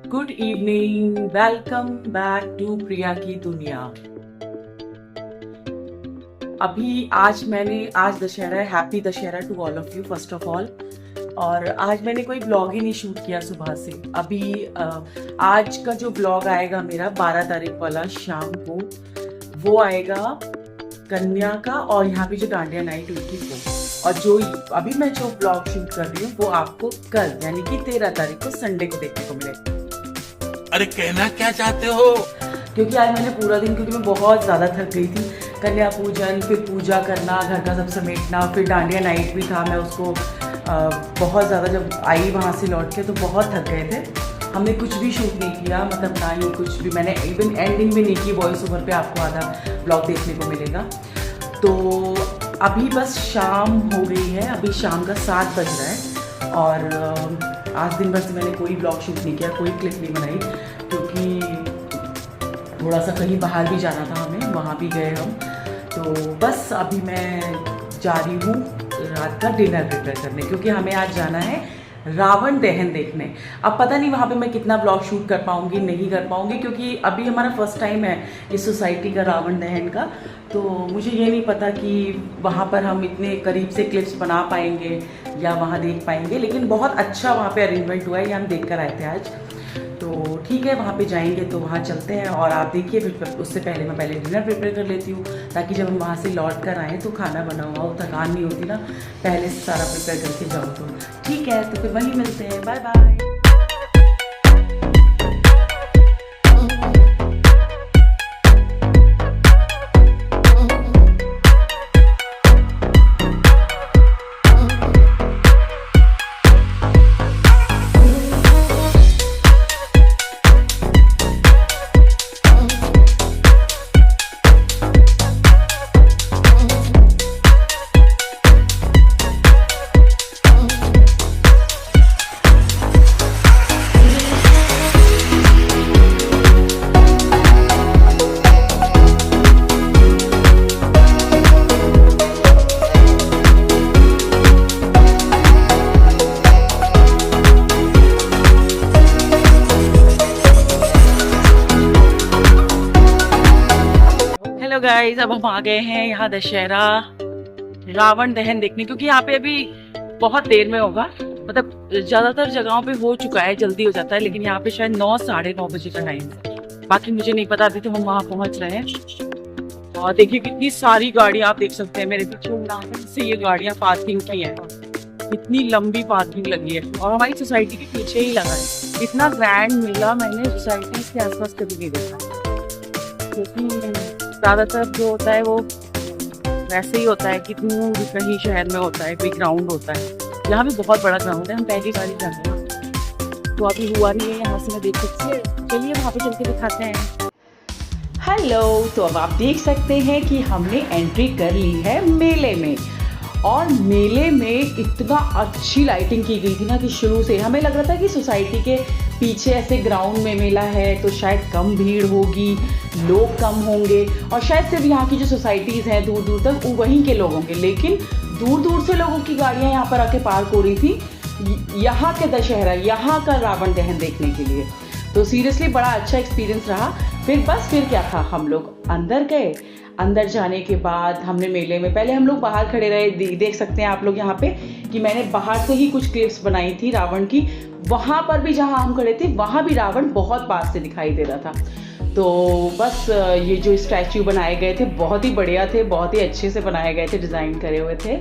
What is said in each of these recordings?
Good evening, welcome back to Priya की दुनिया। आज दशहरा है। Happy Dussehra to all of you first of all. और आज मैंने कोई ब्लॉग ही नहीं शूट किया सुबह से। आज का जो ब्लॉग आएगा मेरा 12 तारीख वाला शाम को, वो आएगा कन्या का और यहाँ पे जो डांडिया नाइट हुई थी वो। और अभी मैं जो ब्लॉग शूट कर रही हूँ वो आपको कल यानी कि 13 तारीख को संडे को देखने को मिलेगा। अरे कहना क्या चाहते हो? क्योंकि आज मैंने पूरा दिन, क्योंकि मैं बहुत ज़्यादा थक गई थी। कन्या पूजन, फिर पूजा करना, घर का सब समेटना, फिर डांडिया नाइट भी था। मैं उसको बहुत ज़्यादा जब आई वहाँ से लौट के तो बहुत थक गए थे। हमने कुछ भी शूट नहीं किया, मतलब ना ही कुछ भी। मैंने इवन एंडिंग भी नहीं की। वॉइस ओवर पे आपको आधा ब्लॉग देखने को मिलेगा। तो अभी बस शाम हो गई है, अभी शाम का 7 बज रहा है। और आज दिन भर से मैंने कोई ब्लॉग शूट नहीं किया, कोई क्लिप नहीं बनाई, क्योंकि थोड़ा सा कहीं बाहर भी जाना था हमें, वहाँ भी गए हम। तो बस अभी मैं जा रही हूँ रात का डिनर प्रिपेयर करने, क्योंकि हमें आज जाना है रावण दहन देखने। अब पता नहीं वहाँ पे मैं कितना ब्लॉग शूट कर पाऊँगी, नहीं कर पाऊँगी, क्योंकि अभी हमारा फर्स्ट टाइम है इस सोसाइटी का रावण दहन का। तो मुझे ये नहीं पता कि वहाँ पर हम इतने करीब से क्लिप्स बना पाएंगे या वहाँ देख पाएंगे। लेकिन बहुत अच्छा वहाँ पे अरेंजमेंट हुआ है, ये हम देख कर आए थे आज। तो ठीक है, वहाँ पे जाएंगे तो वहाँ चलते हैं। और आप देखिए, फिर उससे पहले मैं डिनर प्रिपेयर कर लेती हूँ, ताकि जब हम वहाँ से लौट कर आएँ तो खाना बना हुआ हो, थकान नहीं होती ना, पहले से सारा प्रिपेयर करके जाओ। तो ठीक है, तो फिर वहीं मिलते हैं। Bye bye. हेलो गाइस, अब हम आ गए हैं यहाँ दशहरा रावण दहन देखने, क्योंकि यहाँ पे अभी बहुत देर में होगा। मतलब ज्यादातर जगहों पे हो चुका है, जल्दी हो जाता है, लेकिन यहाँ पे शायद 9 साढ़े 9 बजे का टाइम है। बाकी मुझे नहीं पता, अभी तो हम वहाँ पहुँच रहे हैं। और देखिए कितनी सारी गाड़ियाँ आप देख सकते हैं मेरे पीछे से। ये गाड़ियाँ पार्किंग की है, इतनी लंबी पार्किंग लगी है, और हमारी सोसाइटी के पीछे ही लगा है। इतना ग्रैंड मेला मैंने सोसाइटी के आसपास कभी नहीं देखा, क्योंकि ज़्यादातर जो होता है वो वैसे ही होता है कि दूर कहीं शहर में होता है, कोई ग्राउंड होता है। यहाँ भी बहुत बड़ा ग्राउंड है, हम पहली बार ही जाते हैं। तो अभी हुआ नहीं है, यहाँ से मैं देख सकती हूँ। चलिए वहाँ पे चल के दिखाते हैं। हेलो, तो अब आप देख सकते हैं कि हमने एंट्री कर ली है मेले में। और मेले में इतना अच्छी लाइटिंग की गई थी ना, कि शुरू से हमें लग रहा था कि सोसाइटी के पीछे ऐसे ग्राउंड में मेला है तो शायद कम भीड़ होगी, लोग कम होंगे, और शायद सिर्फ यहाँ की जो सोसाइटीज़ हैं दूर दूर तक वहीं के लोग होंगे। लेकिन दूर दूर से लोगों की गाड़ियाँ यहाँ पर आके पार्क हो रही थी, यहाँ के दशहरा, यहाँ का रावण दहन देखने के लिए। तो सीरियसली बड़ा अच्छा एक्सपीरियंस रहा। फिर क्या था, हम लोग अंदर गए। अंदर जाने के बाद हमने मेले में, पहले हम लोग बाहर खड़े रहे। देख सकते हैं आप लोग यहाँ पे कि मैंने बाहर से ही कुछ क्लिप्स बनाई थी रावण की। वहाँ पर भी जहाँ हम खड़े थे वहाँ भी रावण बहुत पास से दिखाई दे रहा था। तो बस ये जो स्टैचू बनाए गए थे बहुत ही बढ़िया थे, बहुत ही अच्छे से बनाए गए थे, डिज़ाइन करे हुए थे।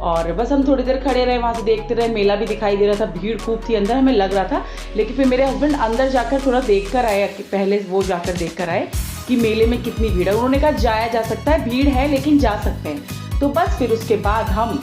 और बस हम थोड़ी देर खड़े रहे, वहाँ से देखते रहे। मेला भी दिखाई दे रहा था, भीड़ खूब थी अंदर, हमें लग रहा था। लेकिन फिर मेरे हस्बैंड अंदर जाकर थोड़ा देख कर आए, पहले वो जाकर देख कर आए कि मेले में कितनी भीड़ है। उन्होंने कहा जाया जा सकता है, भीड़ है लेकिन जा सकते हैं। तो बस फिर उसके बाद हम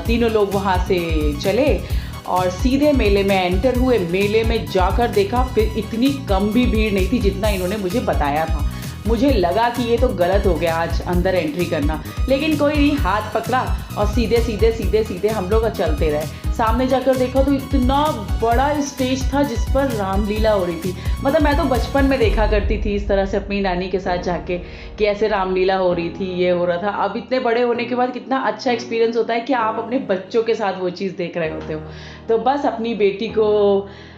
तीनों लोग वहाँ से चले और सीधे मेले में एंटर हुए। मेले में जाकर देखा, फिर इतनी कम भी भीड़ नहीं थी जितना इन्होंने मुझे बताया था। मुझे लगा कि ये तो गलत हो गया आज अंदर एंट्री करना, लेकिन कोई नहीं, हाथ पकड़ा और सीधे सीधे सीधे सीधे हम लोग चलते रहे। सामने जाकर देखा तो इतना बड़ा स्टेज था जिस पर रामलीला हो रही थी। मतलब मैं तो बचपन में देखा करती थी इस तरह से अपनी नानी के साथ जाके कि ऐसे रामलीला हो रही थी, ये हो रहा था। अब इतने बड़े होने के बाद कितना अच्छा एक्सपीरियंस होता है कि आप अपने बच्चों के साथ वो चीज़ देख रहे होते हो। तो बस अपनी बेटी को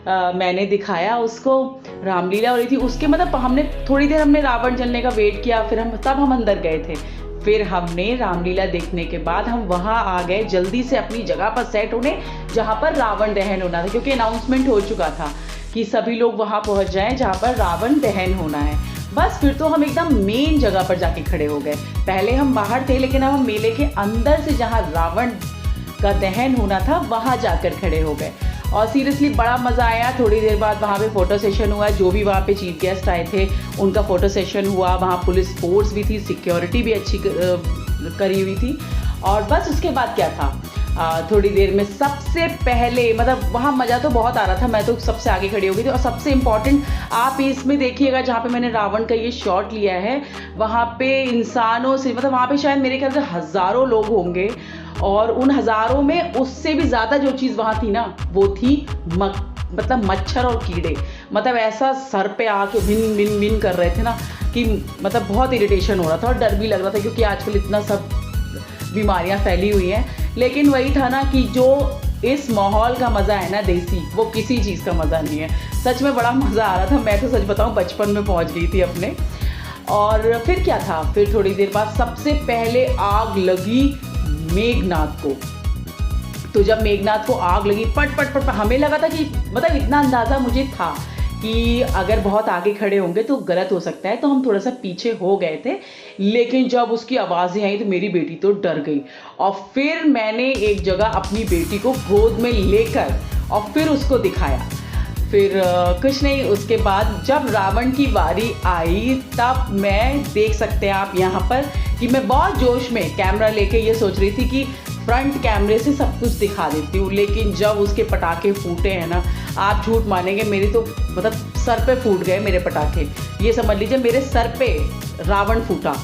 मैंने दिखाया, उसको रामलीला हो रही थी उसके, मतलब हमने थोड़ी देर हमने रावण जलने का वेट किया, फिर हम अंदर गए थे। फिर हमने रामलीला देखने के बाद हम वहाँ आ गए जल्दी से अपनी जगह पर सेट होने जहाँ पर रावण दहन होना था, क्योंकि अनाउंसमेंट हो चुका था कि सभी लोग वहाँ पहुँच जाएं जहाँ पर रावण दहन होना है। बस फिर तो हम एकदम मेन जगह पर जाके खड़े हो गए। पहले हम बाहर थे, लेकिन अब हम मेले के अंदर से जहाँ रावण का दहन होना था वहाँ जाकर खड़े हो गए और सीरियसली बड़ा मज़ा आया। थोड़ी देर बाद वहाँ पे फ़ोटो सेशन हुआ, जो भी वहाँ पे चीफ गेस्ट आए थे उनका फ़ोटो सेशन हुआ। वहाँ पुलिस फोर्स भी थी, सिक्योरिटी भी अच्छी करी हुई थी। और बस उसके बाद क्या था, थोड़ी देर में सबसे पहले, मतलब वहाँ मज़ा तो बहुत आ रहा था, मैं तो सबसे आगे खड़ी हो गई थी। और सबसे इम्पॉर्टेंट आप इसमें देखिएगा, जहाँ पे मैंने रावण का ये शॉट लिया है वहाँ पे इंसानों से, मतलब वहाँ पे शायद मेरे ख्याल से हज़ारों लोग होंगे और उन हज़ारों में उससे भी ज़्यादा जो चीज़ वहाँ थी ना वो थी मतलब मच्छर और कीड़े। मतलब ऐसा सर पे आके भिन भिन भिन कर रहे थे ना कि मतलब बहुत इरिटेशन हो रहा था और डर भी लग रहा था, क्योंकि आजकल इतना सब बीमारियां फैली हुई हैं। लेकिन वही था ना कि जो इस माहौल का मज़ा है ना देसी, वो किसी चीज़ का मज़ा नहीं है। सच में बड़ा मज़ा आ रहा था। मैं तो सच बताऊं बचपन में पहुंच गई थी अपने। और फिर क्या था, फिर थोड़ी देर बाद सबसे पहले आग लगी मेघनाथ को। तो जब मेघनाथ को आग लगी पट पट पट, हमें लगा था कि मतलब इतना अंदाज़ा मुझे था कि अगर बहुत आगे खड़े होंगे तो गलत हो सकता है, तो हम थोड़ा सा पीछे हो गए थे। लेकिन जब उसकी आवाज़ें आई तो मेरी बेटी तो डर गई और फिर मैंने एक जगह अपनी बेटी को गोद में लेकर और फिर उसको दिखाया। फिर कुछ नहीं, उसके बाद जब रावण की बारी आई तब मैं, देख सकते हैं आप यहाँ पर, कि मैं बहुत जोश में कैमरा लेके ये सोच रही थी कि फ्रंट कैमरे से सब कुछ दिखा देती हूँ। लेकिन जब उसके पटाखे फूटे हैं ना, आप झूठ मानेंगे, मेरी तो मतलब सर पे फूट गए मेरे पटाखे। ये समझ लीजिए मेरे सर पे रावण फूटा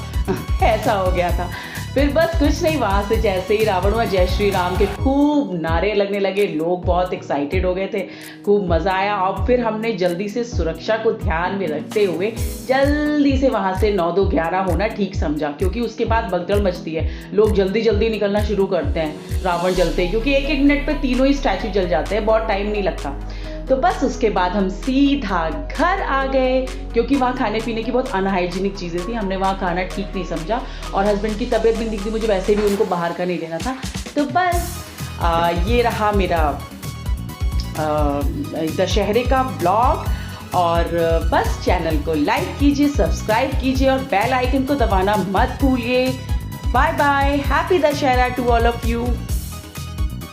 ऐसा हो गया था। फिर बस कुछ नहीं, वहाँ से जैसे ही रावण हुआ जय श्री राम के खूब नारे लगने लगे, लोग बहुत एक्साइटेड हो गए थे, खूब मज़ा आया। और फिर हमने जल्दी से सुरक्षा को ध्यान में रखते हुए जल्दी से वहाँ से 9-2-11 होना ठीक समझा, क्योंकि उसके बाद भगदड़ मचती है, लोग जल्दी जल्दी निकलना शुरू करते हैं रावण जलते, क्योंकि 1-1 मिनट पे तीनों ही स्टैचू जल जाते हैं, बहुत टाइम नहीं लगता। तो बस उसके बाद हम सीधा घर आ गए, क्योंकि वहाँ खाने पीने की बहुत अनहाइजीनिक चीज़ें थी, हमने वहाँ खाना ठीक नहीं समझा और हस्बैंड की तबीयत भी दिखती, मुझे वैसे भी उनको बाहर का नहीं देना था। तो बस ये रहा मेरा दशहरे का ब्लॉग। और बस चैनल को लाइक कीजिए, सब्सक्राइब कीजिए और बेल आइकन को दबाना मत भूलिए। Bye bye, happy Dussehra to all of you.